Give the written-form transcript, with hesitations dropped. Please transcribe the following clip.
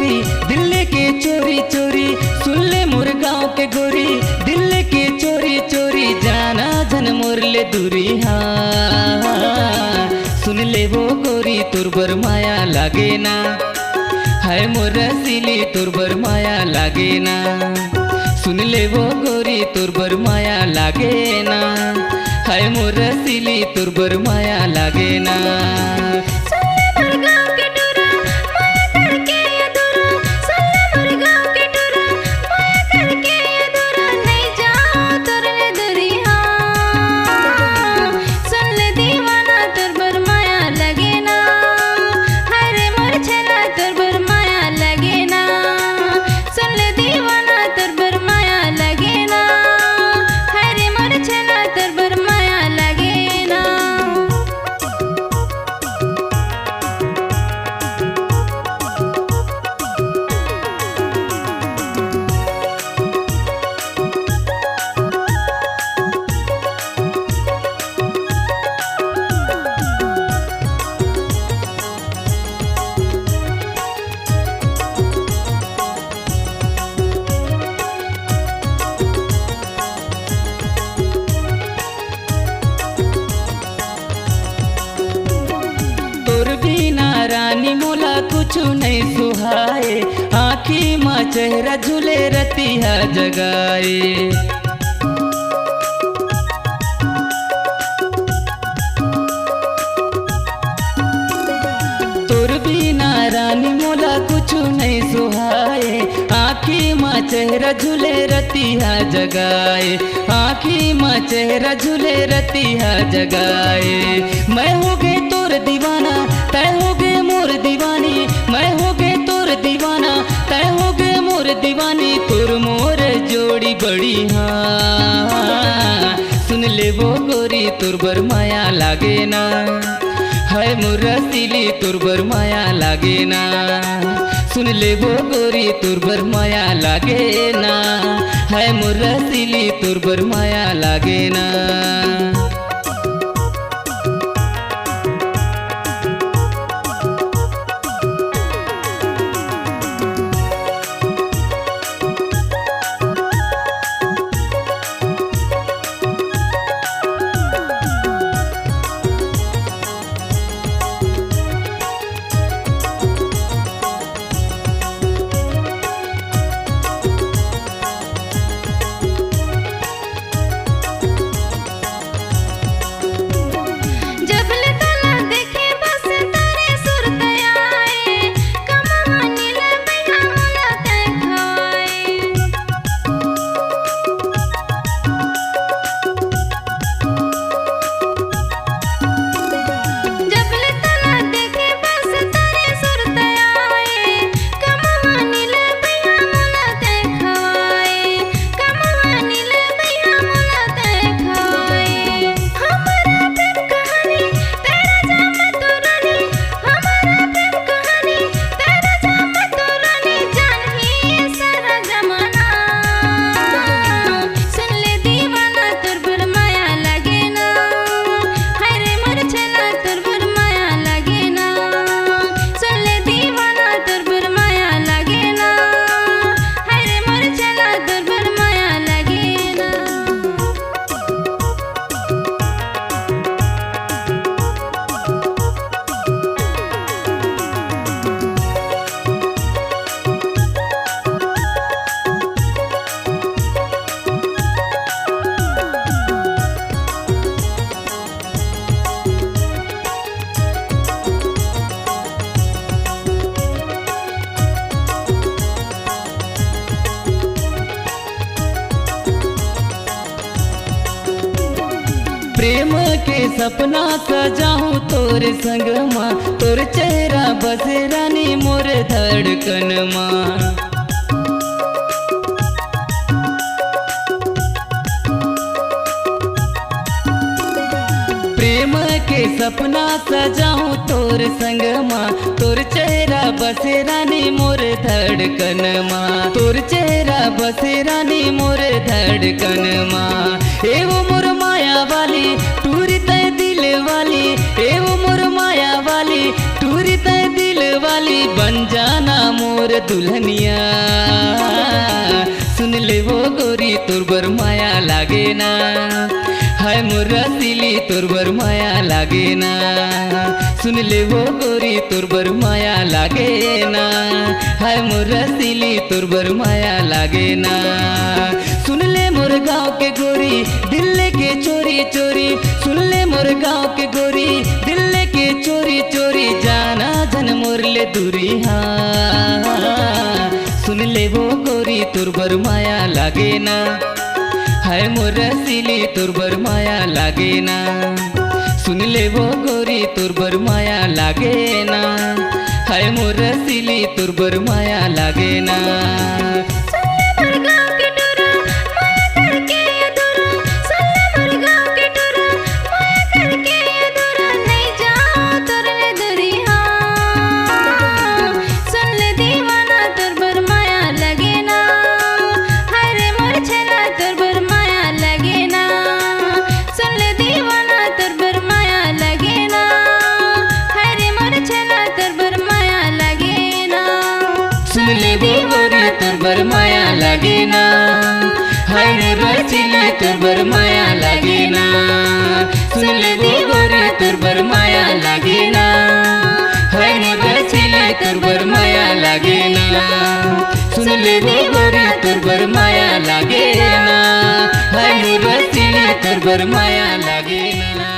गोरी दिल के चोरी चोरी, सुन ले मोर गाँव के गोरी दिल के चोरी चोरी, जाना जन मोर ले दूरी हाँ। सुन ले वो गोरी तुर बर माया लागे ना, हाय मोर रसीली तुर बर माया लागे ना। सुन ले वो गोरी तुर बर माया लागे ना, हाय मोर रसीली तुर बर माया लागे ना। रानी मोला कुछ नहीं सुहाए, आँखी माँ चेहरा झूले रतिया जगाए। तोर बिना रानी मोला कुछ नहीं सुहाए, आँखी माँ चेहरा झूले रतिया जगाए, आँखी माँ चेहरा झूले रतिया जगाए। मैं हो गए तोर दीवाना तय हो गए मोर दीवानी, मैं हो गए तोर दीवाना तय हो गए मोर दीवानी, तोर मोर जोड़ी बड़ी हाँ। सुन ले वो गोरी तुर बर माया लागे ना, हाय मोर रसीली तुर बर माया लागे ना। सुन ले वो गोरी तुर बर माया लागे ना, हाय मोर रसीली तुर बर माया लागे ना। प्रेम के सपना सजाऊं तोरे संग माँ, तोर चेहरा बसे रानी मोर धड़कन माँ। प्रेम के सपना सजाऊं तोर संग माँ, तोर चेहरा बसे रानी मोर धड़कन माँ, तोर चेहरा बसे रानी मोर धड़कन माँ। ए वो मोर माया वाली टूरी तय दिल वाली, ए वो मोर माया वाली टूरी तय दिल वाली, बन जाना मोर दुल्हनिया सुन ले वो गोरी तोर बर माया लागे ना हाय मोर रसीली तोर बर माया लागे ना सुन ले वो गोरी तोर बर माया लागे ना हाय मोर रसीली तोर बर माया लागे ना सुन ले मोर गाँव के गोरी दिल के चोरी चोरी सुन ले मोर गाँव के गोरी दिल के चोरी चोरी जाना जन मोर ले दूरी हाँ सुन ले वो गोरी तोर बर माया लागे ना हाय मोर रसीली तोर बर माया लागे ना सुन ले वो गोरी तोर बर माया लागे ना हाय मोर रसीली तोर बर माया लागे ना सुन ले वो गोरी तोर बर माया लागे ना हाय मोर रसीली तोर बर माया लागे ना सुन ले वो गोरी तोर बर माया लागे ना हाय मोर रसीली तोर बर माया लागे ना सुन ले वो गोरी तोर बर माया लागे ना हाय मोर रसीली तोर बर माया लागे ना।